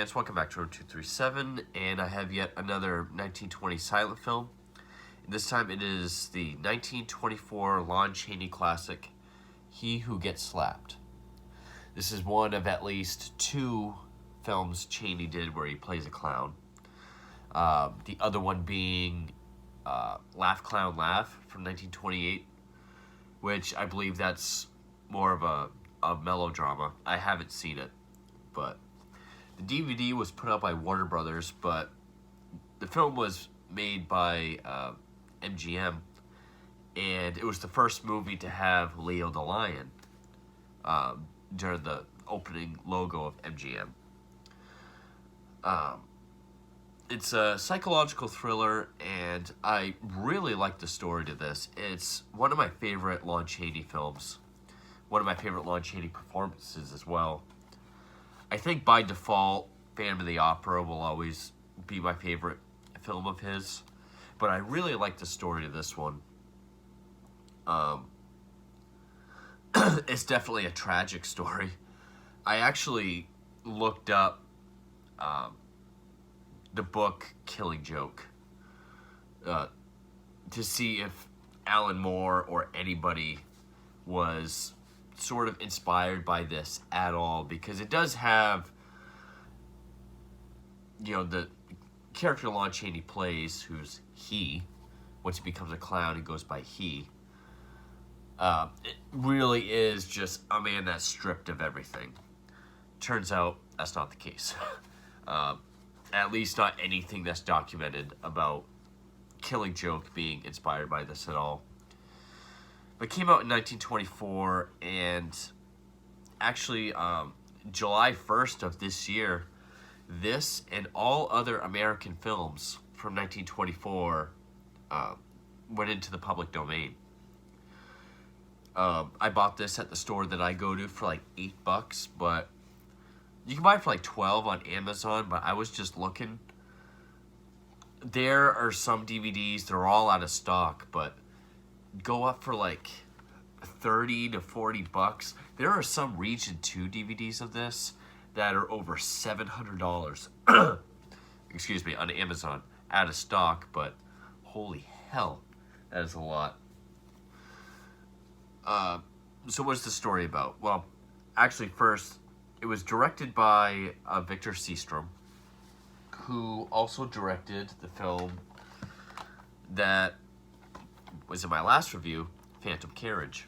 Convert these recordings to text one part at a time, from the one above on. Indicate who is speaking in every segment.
Speaker 1: fans, welcome back to Room 237, and I have yet another 1920 silent film. This time it is the 1924 Lon Chaney classic, He Who Gets Slapped. This is one of at least two films Chaney did where he plays a clown. The other one being Laugh Clown Laugh from 1928, which I believe that's more of a melodrama. I haven't seen it, but the DVD was put out by Warner Brothers, but the film was made by MGM, and it was the first movie to have Leo the Lion during the opening logo of MGM. It's a psychological thriller, and I really like the story to this. It's one of my favorite Lon Chaney films, one of my favorite Lon Chaney performances as well. I think by default, Phantom of the Opera will always be my favorite film of his, but I really like the story to this one. It's definitely a tragic story. I actually looked up the book Killing Joke to see if Alan Moore or anybody was sort of inspired by this at all, because it does have, the character Lon Chaney plays, who's he. Once he becomes a clown, he goes by he. It really is just a man that's stripped of everything. Turns out that's not the case. At least not anything that's documented about Killing Joke being inspired by this at all. It came out in 1924, and actually July 1st of this year, this and all other American films from 1924 went into the public domain. I bought this at the store that I go to for like $8, but you can buy it for like $12 on Amazon, but I was just looking. There are some DVDs, they're all out of stock, but go up for like $30 to $40. There are some Region 2 DVDs of this that are over $700 excuse me, on Amazon, out of stock, but holy hell, that is a lot. So what's the story about? Well, actually first, it was directed by Victor Sjöström, who also directed the film that was in my last review, Phantom Carriage.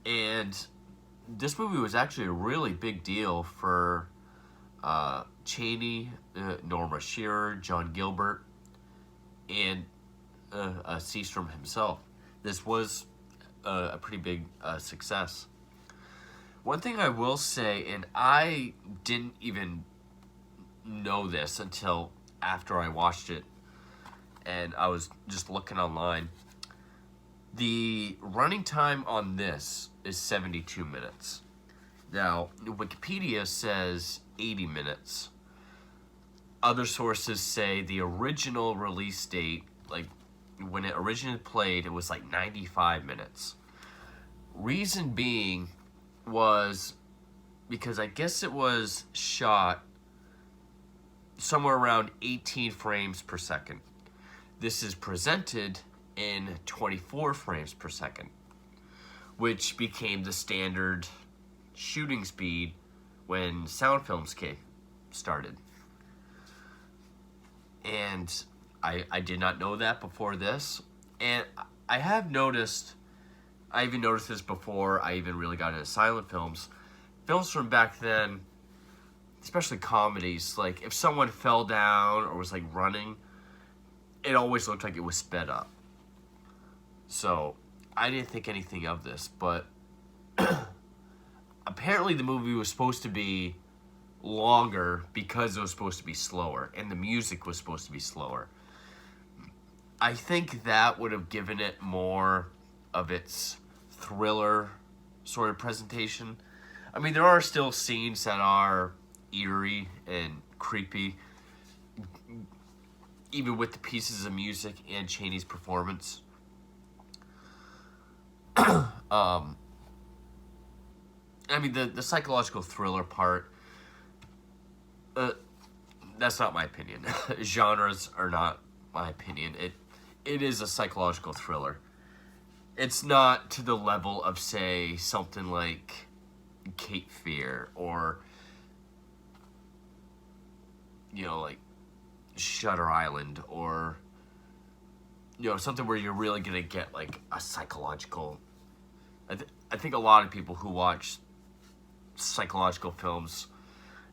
Speaker 1: And this movie was actually a really big deal for Chaney, Norma Shearer, John Gilbert, and Sjöström himself. This was a pretty big success. One thing I will say, and I didn't even know this until after I watched it, and I was just looking online. The running time on this is 72 minutes. Now, Wikipedia says 80 minutes. Other sources say the original release date, like when it originally played, it was like 95 minutes. Reason being was because I guess it was shot somewhere around 18 frames per second. This is presented in 24 frames per second, which became the standard shooting speed when sound films started. And I did not know that before this. And I have noticed, I even noticed this before I even really got into silent films. Films from back then, especially comedies, like if someone fell down or was like running, it always looked like it was sped up. So I didn't think anything of this, but apparently the movie was supposed to be longer because it was supposed to be slower, and the music was supposed to be slower. I think that would have given it more of its thriller sort of presentation. I mean, there are still scenes that are eerie and creepy, even with the pieces of music and Chaney's performance. I mean, the psychological thriller part, That's not my opinion. Genres are not my opinion. It is a psychological thriller. It's not to the level of, say, something like Cape Fear or, like Shutter Island, or, something where you're really going to get, like, a psychological... I think a lot of people who watch psychological films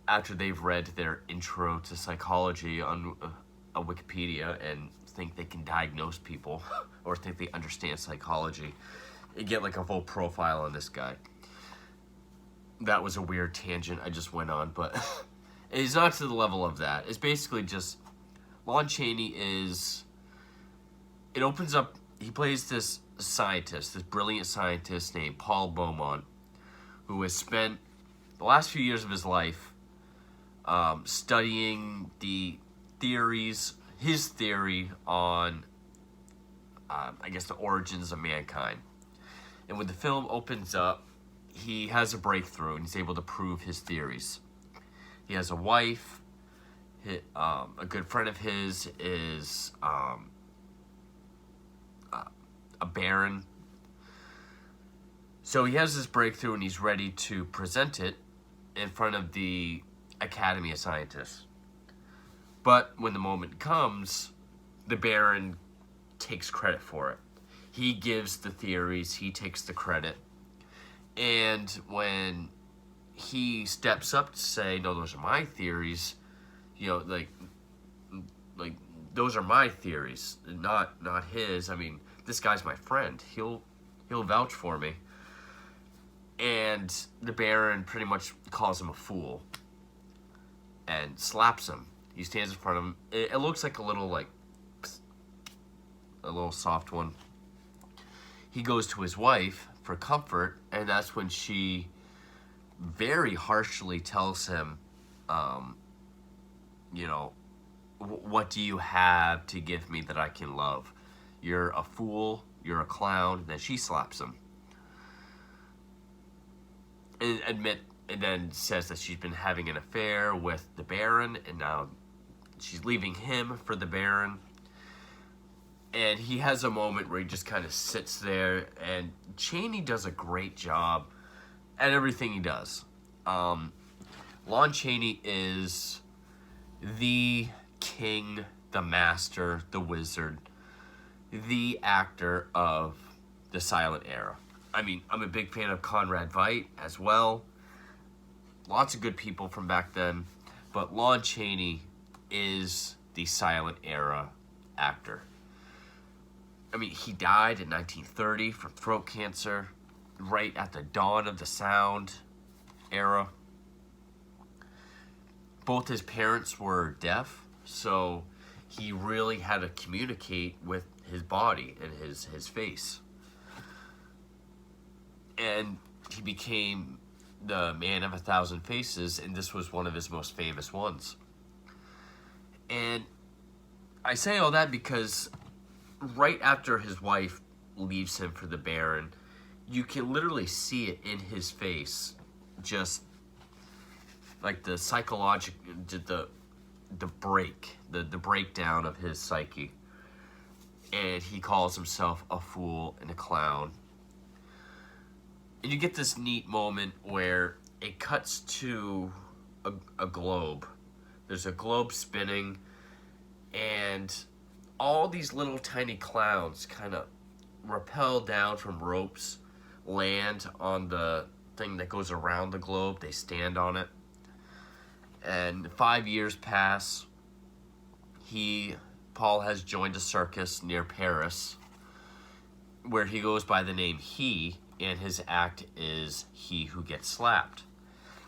Speaker 1: after they've read their intro to psychology on a Wikipedia and think they can diagnose people or think they understand psychology and get like a full profile on this guy. That was a weird tangent I just went on, but it's not to the level of that. It's basically just Lon Chaney is... It opens up... He plays this scientist, this brilliant scientist named Paul Beaumont, who has spent the last few years of his life studying the theories, his theory on, I guess, the origins of mankind. And when the film opens up, he has a breakthrough and he's able to prove his theories. He has a wife. A good friend of his is a baron. So he has this breakthrough and he's ready to present it in front of the Academy of Scientists. But when the moment comes, the Baron takes credit for it. He gives the theories, he takes the credit. And when he steps up to say, no, those are my theories, like those are my theories, not his. I mean, this guy's my friend. He'll vouch for me. And the Baron pretty much calls him a fool and slaps him. He stands in front of him. It looks like a little soft one. He goes to his wife for comfort, and that's when she very harshly tells him, what do you have to give me that I can love? You're a fool, you're a clown. Then she slaps him. And then says that she's been having an affair with the Baron, and now she's leaving him for the Baron. And he has a moment where he just kind of sits there, and Chaney does a great job at everything he does. Lon Chaney is the king, the master, the wizard, the actor of the silent era. I mean, I'm a big fan of Conrad Veidt as well. Lots of good people from back then. But Lon Chaney is the silent era actor. I mean, he died in 1930 from throat cancer, right at the dawn of the sound era. Both his parents were deaf, so he really had to communicate with his body and his face. And he became the man of 1,000 faces, and this was one of his most famous ones. And I say all that because right after his wife leaves him for the Baron, you can literally see it in his face, just like the psychological, the breakdown of his psyche. And he calls himself a fool and a clown. And you get this neat moment where it cuts to a globe. There's a globe spinning, and all these little tiny clowns kind of rappel down from ropes, land on the thing that goes around the globe. They stand on it. And 5 years pass. Paul has joined a circus near Paris, where he goes by the name He, and his act is He Who Gets Slapped,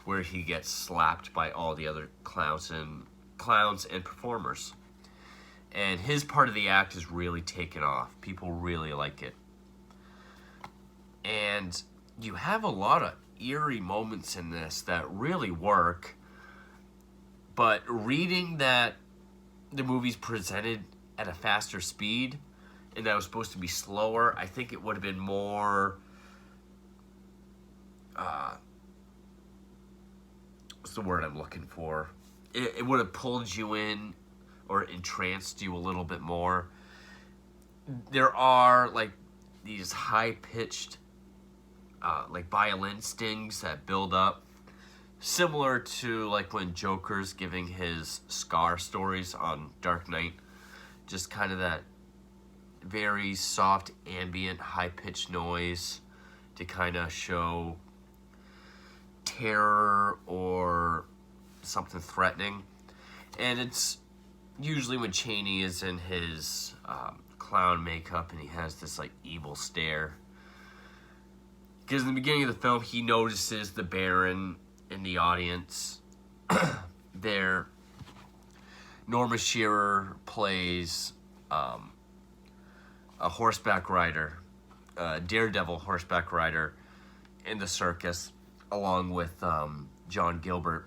Speaker 1: where he gets slapped by all the other clowns and performers. And his part of the act is really taken off. People really like it. And you have a lot of eerie moments in this that really work, but reading that the movie's presented at a faster speed and that it was supposed to be slower, I think it would have been more... what's the word I'm looking for? it would have pulled you in or entranced you a little bit more. There are like these high-pitched like violin stings that build up, similar to like when Joker's giving his Scar stories on Dark Knight. Just kind of that very soft, ambient, high-pitched noise to kind of show terror or something threatening. And it's usually when Chaney is in his clown makeup and he has this like evil stare. Because in the beginning of the film, he notices the Baron in the audience. There, Norma Shearer plays a horseback rider, a daredevil horseback rider in the circus, along with John Gilbert.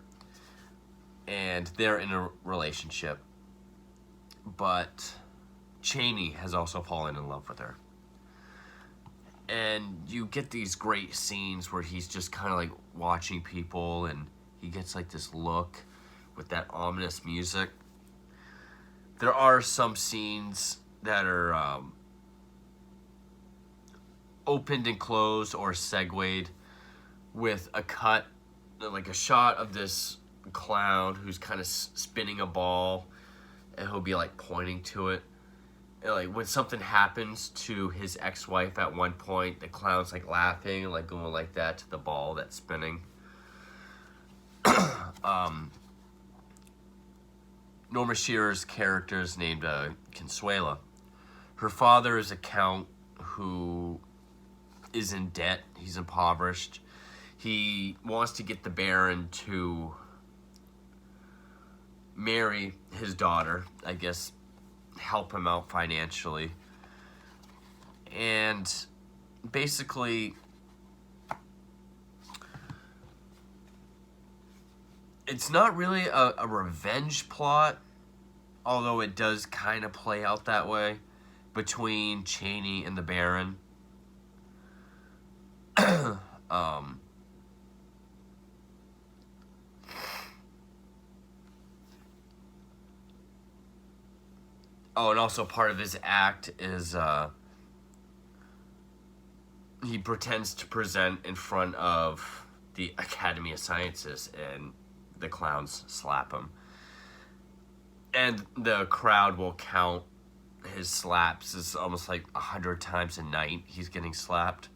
Speaker 1: And they're in a relationship. But Chaney has also fallen in love with her. And you get these great scenes where he's just kind of like watching people, and he gets like this look with that ominous music. There are some scenes that are opened and closed or segued with a cut, like a shot of this clown who's kind of spinning a ball, and he'll be like pointing to it. And like when something happens to his ex-wife at one point, the clown's like laughing and like going like that to the ball that's spinning. Norma Shearer's character is named Consuela. Her father is a count who is in debt. He's impoverished. He wants to get the Baron to marry his daughter, I guess, help him out financially. And basically, it's not really a revenge plot, although it does kind of play out that way, between Chaney and the Baron. Oh, and also part of his act is he pretends to present in front of the Academy of Sciences, and the clowns slap him. And the crowd will count his slaps. It's almost like 100 times a night he's getting slapped.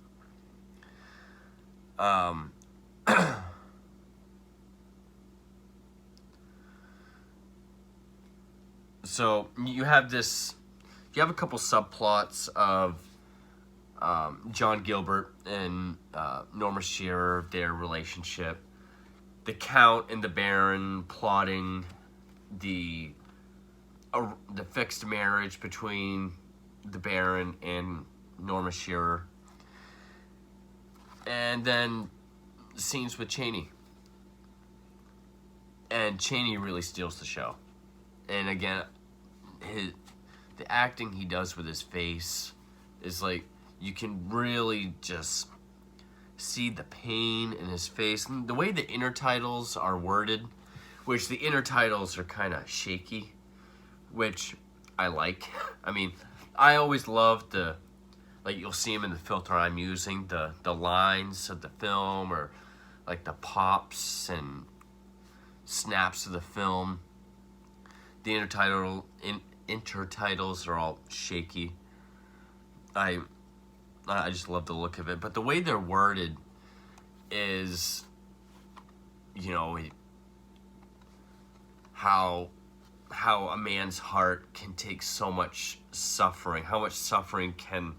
Speaker 1: So you have a couple subplots of John Gilbert and Norma Shearer, their relationship. The Count and the Baron plotting the fixed marriage between the Baron and Norma Shearer. And then scenes with Chaney. And Chaney really steals the show. And again, the acting he does with his face is like, you can really just see the pain in his face. And the way the intertitles are worded, which the intertitles are kind of shaky, which I like. I mean, I always love like you'll see them in the filter I'm using, the lines of the film, or like the pops and snaps of the film. The intertitles are all shaky. I just love the look of it. But the way they're worded is, you know, how a man's heart can take so much suffering. How much suffering can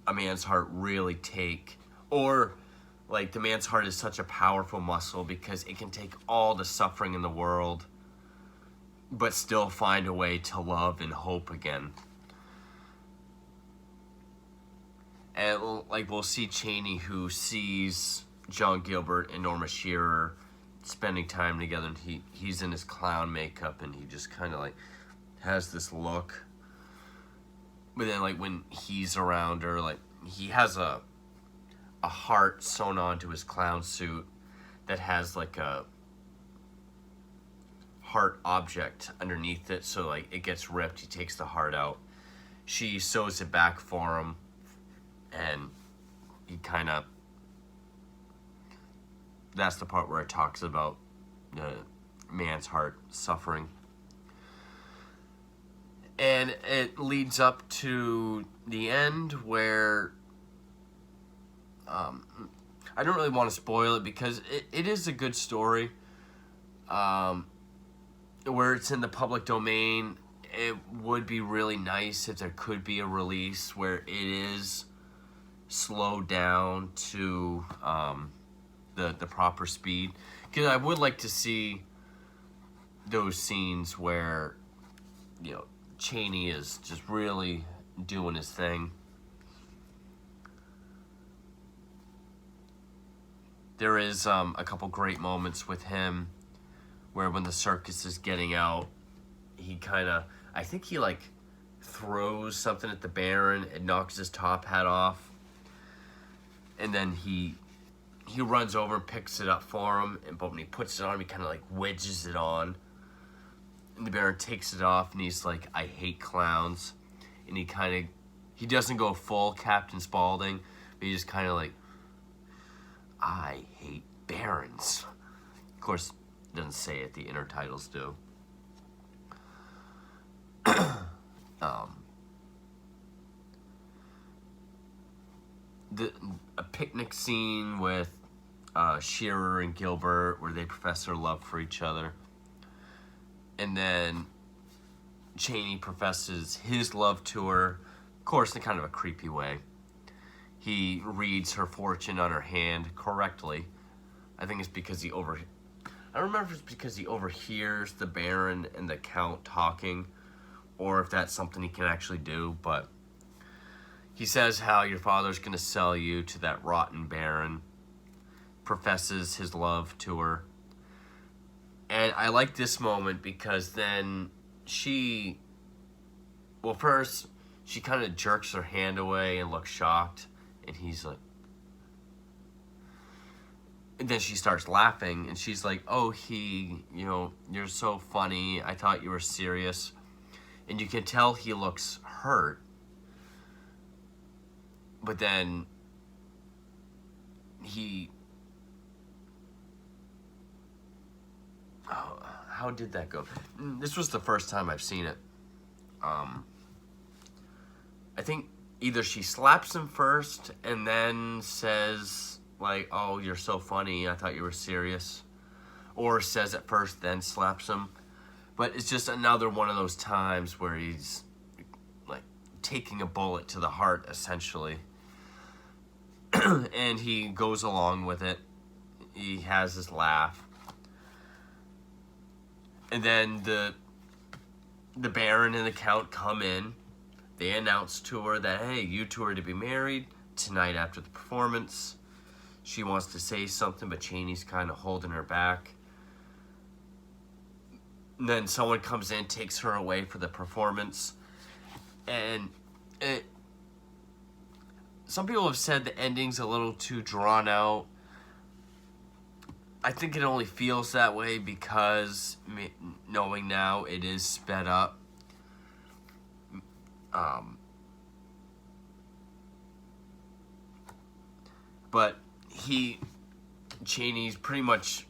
Speaker 1: a man's heart really take? Or, like, the man's heart is such a powerful muscle because it can take all the suffering in the world but still find a way to love and hope again. And, like, we'll see Chaney, who sees John Gilbert and Norma Shearer spending time together, and he's in his clown makeup, and he just kind of, like, has this look. But then, like, when he's around her, like, he has a heart sewn onto his clown suit that has, like, heart object underneath it, so like it gets ripped. He takes the heart out. She sews it back for him, and he kind of, that's the part where it talks about the man's heart suffering. And it leads up to the end where I don't really want to spoil it because it is a good story. Where it's in the public domain, it would be really nice if there could be a release where it is slowed down to the proper speed. Because I would like to see those scenes where, you know, Chaney is just really doing his thing. There is a couple great moments with him where when the circus is getting out, he kind of, I think he like throws something at the Baron and knocks his top hat off. And then he runs over and picks it up for him, but when he puts it on, he kind of like wedges it on. And the Baron takes it off, and he's like, "I hate clowns." And he doesn't go full Captain Spaulding, but he just kind of like, "I hate barons." Of course, doesn't say it, the inner titles do. A picnic scene with Shearer and Gilbert where they profess their love for each other. And then Chaney professes his love to her, of course, in kind of a creepy way. He reads her fortune on her hand correctly. I think it's because I don't remember if it's because he overhears the Baron and the Count talking, or if that's something he can actually do, but he says how your father's going to sell you to that rotten Baron, professes his love to her. And I like this moment because then first, she kind of jerks her hand away and looks shocked, and he's like, and then she starts laughing, and she's like, "Oh, you're so funny. I thought you were serious." And you can tell he looks hurt. But then how did that go? This was the first time I've seen it. I think either she slaps him first and then says, like, "Oh, you're so funny. I thought you were serious." Or says it first, then slaps him. But it's just another one of those times where he's, like, taking a bullet to the heart, essentially. And he goes along with it. He has his laugh. And then the Baron and the Count come in. They announce to her that, "Hey, you two are to be married tonight after the performance." She wants to say something, but Chaney's kind of holding her back. And then someone comes in, takes her away for the performance. And some people have said the ending's a little too drawn out. I think it only feels that way because, knowing now, it is sped up. But Chaney's pretty much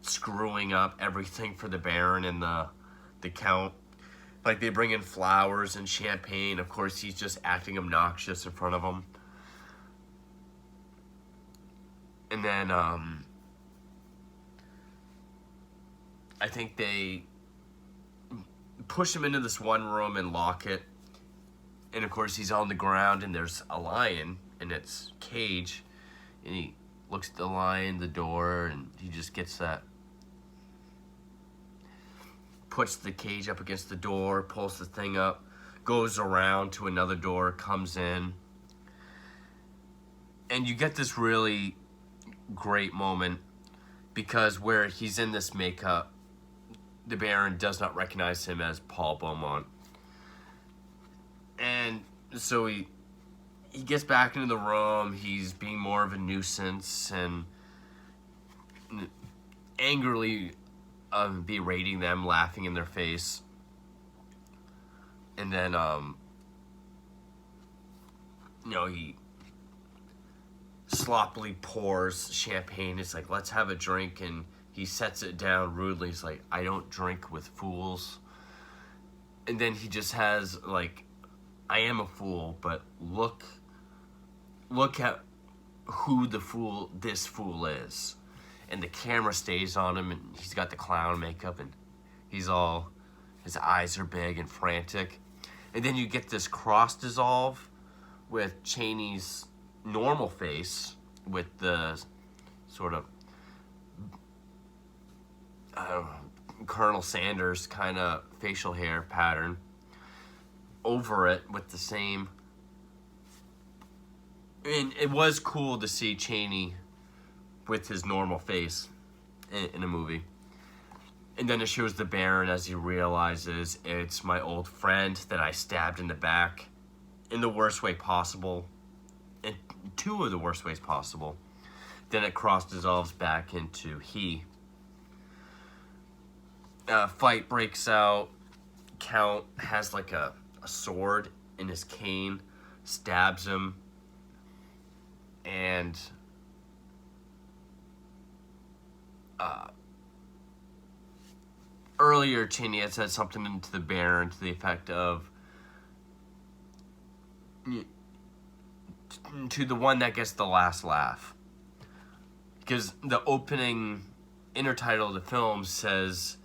Speaker 1: screwing up everything for the Baron and the Count. Like, they bring in flowers and champagne. Of course, he's just acting obnoxious in front of them. And then, I think they push him into this one room and lock it. And of course, he's on the ground and there's a lion in its cage. And he looks at the lion, the door, and he just gets that. Puts the cage up against the door, pulls the thing up, goes around to another door, comes in. And you get this really great moment because where he's in this makeup, the Baron does not recognize him as Paul Beaumont. And so he gets back into the room. He's being more of a nuisance and angrily berating them, laughing in their face. And then, he sloppily pours champagne. It's like, let's have a drink. And he sets it down rudely. He's like, I don't drink with fools. And then he just has, like, I am a fool, but look at who this fool is. And the camera stays on him, and he's got the clown makeup, and his eyes are big and frantic. And then you get this cross dissolve with Chaney's normal face with the sort of, I don't know, Colonel Sanders kind of facial hair pattern over it with the same. And it was cool to see Chaney with his normal face in a movie. And then it shows the Baron as he realizes it's my old friend that I stabbed in the back in the worst way possible. In two of the worst ways possible. Then it cross dissolves back into he. Fight breaks out. Count has like a sword in his cane, stabs him, and earlier Chaney had said something to the Baron to the effect of, to the one that gets the last laugh. Because the opening intertitle of the film says,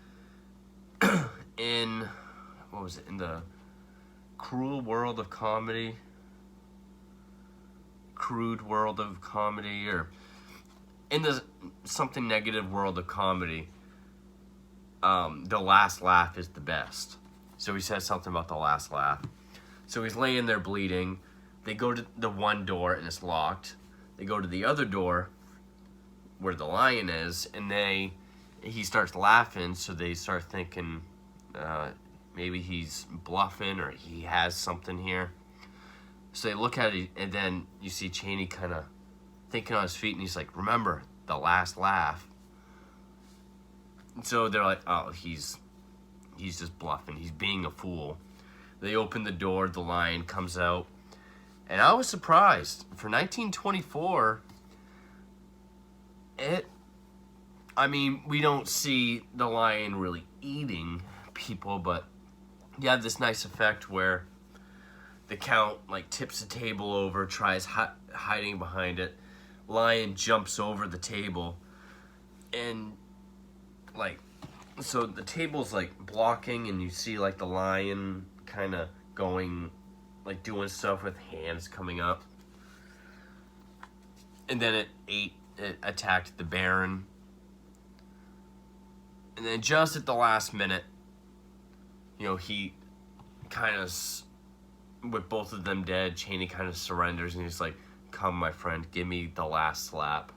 Speaker 1: in the crude world of comedy, or in the something negative world of comedy, the last laugh is the best. So he says something about the last laugh. So he's laying there bleeding. They go to the one door and it's locked. They go to the other door where the lion is, and he starts laughing, so they start thinking maybe he's bluffing or he has something here. So they look at it, and then you see Chaney kind of thinking on his feet, and he's like, remember, the last laugh. So they're like, oh, he's just bluffing. He's being a fool. They open the door, the lion comes out, and I was surprised. For 1924, we don't see the lion really eating people, but you have this nice effect where the Count like tips the table over, tries hiding behind it. Lion jumps over the table, and so the table's like blocking, and you see like the lion kind of going, like doing stuff with hands coming up. And then it attacked the Baron. And then just at the last minute, he kind of, with both of them dead, Chaney kind of surrenders, and he's like, come, my friend, give me the last slap.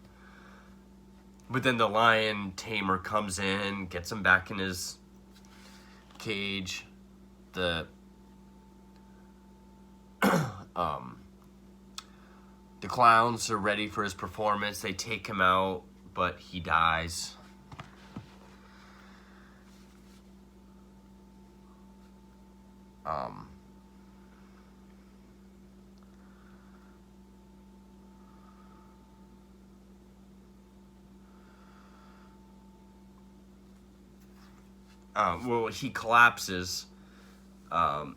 Speaker 1: But then the lion tamer comes in, gets him back in his cage. The clowns are ready for his performance. They take him out, but he dies. He collapses. Norma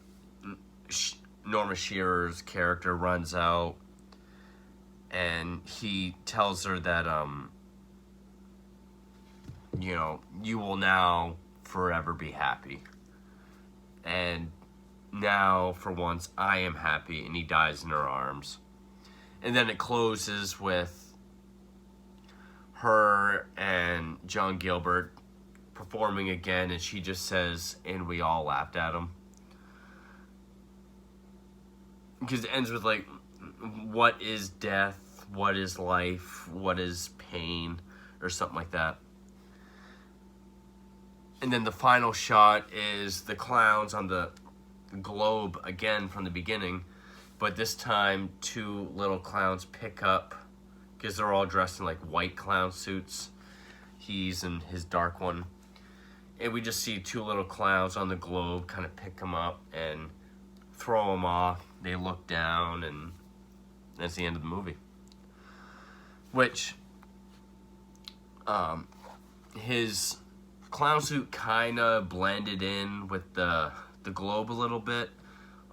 Speaker 1: Shearer's character runs out, and he tells her that, you will now forever be happy. And now, for once, I am happy, and he dies in her arms. And then it closes with her and John Gilbert performing again, and she just says, and we all laughed at him. Because it ends with, like, what is death? What is life? What is pain? Or something like that. And then the final shot is the clowns on the globe again from the beginning, but this time two little clowns pick up, because they're all dressed in like white clown suits. He's in his dark one. And we just see two little clowns on the globe kind of pick them up and throw them off. They look down, and that's the end of the movie. Which, his clown suit kind of blended in with the globe a little bit.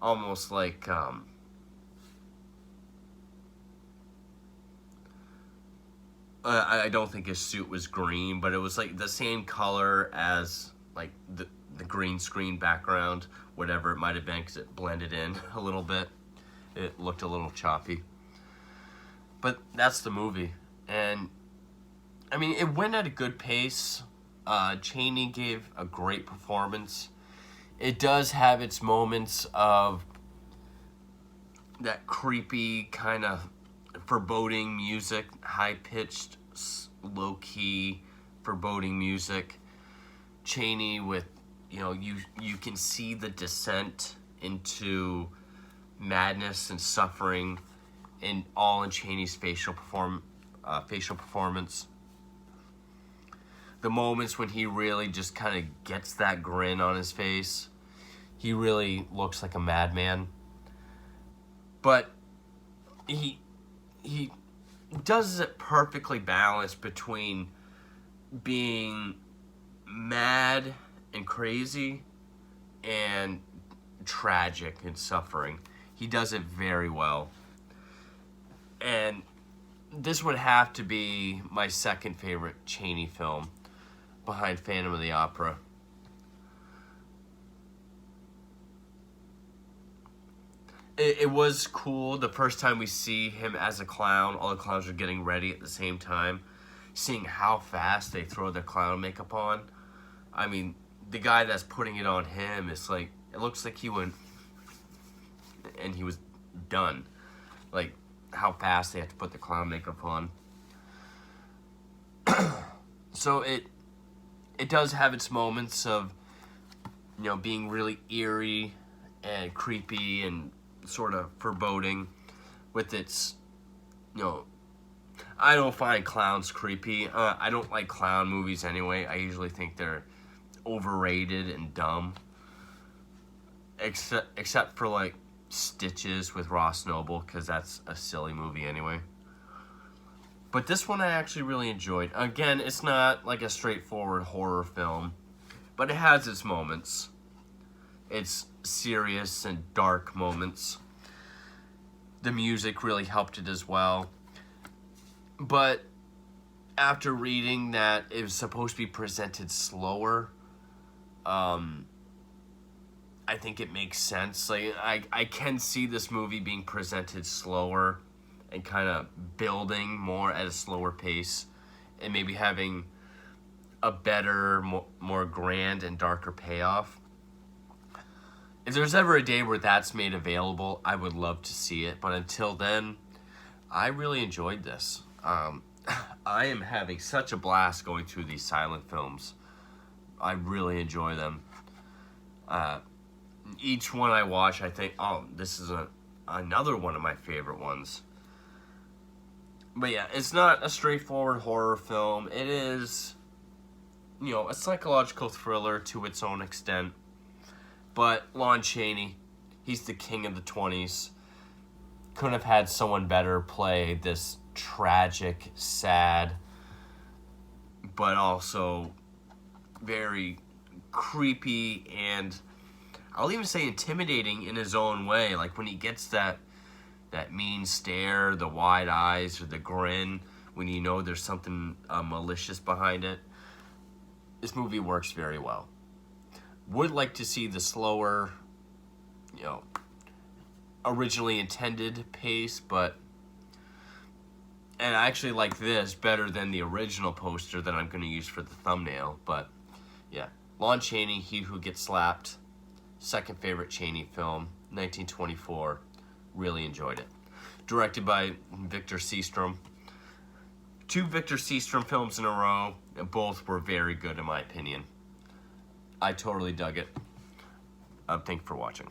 Speaker 1: Almost like, I don't think his suit was green, but it was like the same color as like the green screen background, whatever it might have been, because it blended in a little bit. It looked a little choppy. But that's the movie. And, I mean, it went at a good pace. Chaney gave a great performance. It does have its moments of that creepy kind of foreboding music, high-pitched, low-key foreboding music. Chaney with, you can see the descent into madness and suffering all in Chaney's facial performance. The moments when he really just kind of gets that grin on his face, he really looks like a madman. But he does it perfectly balanced between being mad and crazy and tragic and suffering. He does it very well. And this would have to be my second favorite Chaney film, behind Phantom of the Opera. It was cool the first time we see him as a clown. All the clowns are getting ready at the same time. Seeing how fast they throw their clown makeup on. I mean, the guy that's putting it on him, it's like, it looks like he went and he was done. Like, how fast they have to put the clown makeup on. So it does have its moments of, being really eerie and creepy and sort of foreboding with its, I don't find clowns creepy. I don't like clown movies anyway. I usually think they're overrated and dumb. Except for, like, Stitches with Ross Noble, because that's a silly movie anyway. But this one I actually really enjoyed. Again, it's not like a straightforward horror film, but it has its moments. It's serious and dark moments. The music really helped it as well. But after reading that it was supposed to be presented slower, I think it makes sense. Like, I can see this movie being presented slower and kind of building more at a slower pace and maybe having a better, more grand and darker payoff. If there's ever a day where that's made available, I would love to see it. But until then, I really enjoyed this. I am having such a blast going through these silent films. I really enjoy them. Each one I watch, I think, oh, this is another one of my favorite ones. But yeah, it's not a straightforward horror film. It is, a psychological thriller to its own extent. But Lon Chaney, he's the king of the 20s. Couldn't have had someone better play this tragic, sad, but also very creepy and I'll even say intimidating in his own way. Like when he gets that mean stare, the wide eyes, or the grin, when you know there's something malicious behind it. This movie works very well. Would like to see the slower, originally intended pace, and I actually like this better than the original poster that I'm going to use for the thumbnail. But yeah, Lon Chaney, He Who Gets Slapped, second favorite Chaney film, 1924. Really enjoyed it. Directed by Victor Sjöström. 2 Victor Sjöström films in a row, and both were very good in my opinion. I totally dug it. Thank you for watching.